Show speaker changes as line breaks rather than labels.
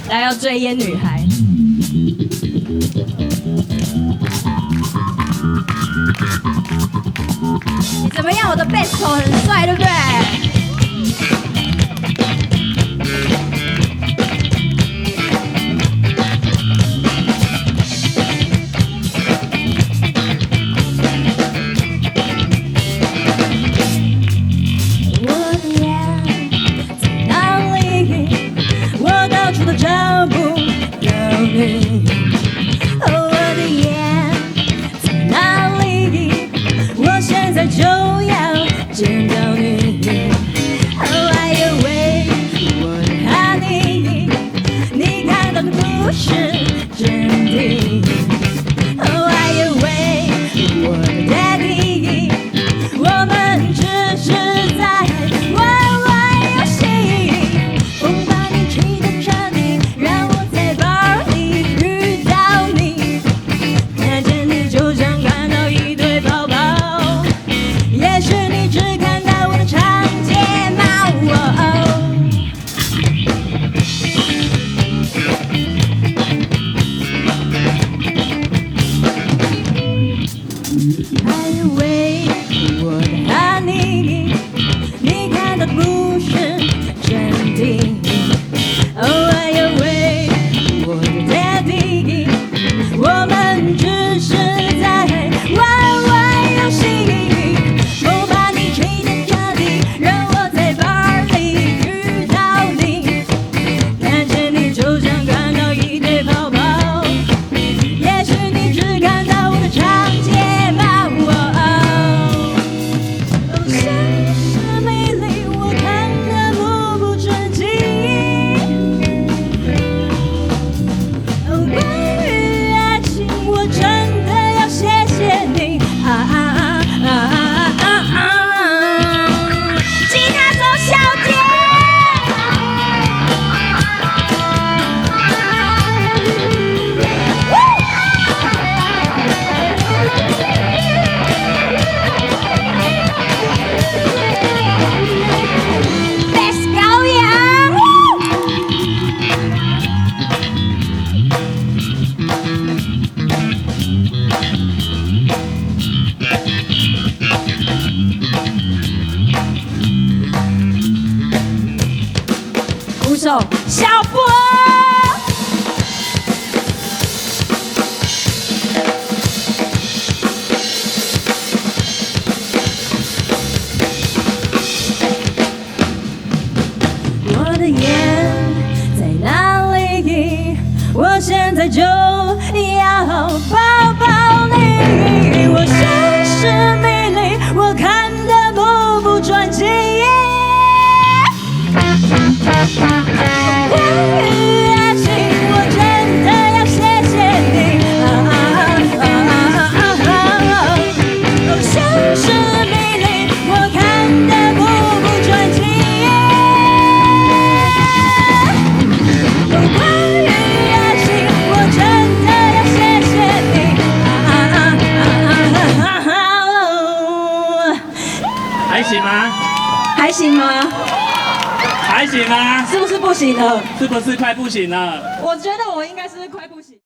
来要追烟女孩。你怎么样？我的贝斯手很帅，对不对？找不到你，我的眼在哪里？我现在就要见到你。I away， 我的 honey， 你看到的不是真的。I away， 我的 daddy， 我们只是在玩玩游戏。我把你气得彻底。I away， 我的 honey， 你看到不是真的。Oh I away， 我的 daddy， 我们只是在玩玩游戏。我把你气得彻底，让我在 bar 里遇到你，看见你就像看到一堆泡泡。也许你只看到我的长睫。鼓手小波，我的眼在哪里？我现在就要抱抱你。我深深迷离，我看的目不转睛。关于爱情，我真的要谢谢你。深深迷离，我看得目不转睛。关于爱情，我真的要谢谢你。
还行吗？
还行吗？
还行吗？
是不是不行了？
是不是快不行了？
我觉得我应该是快不行。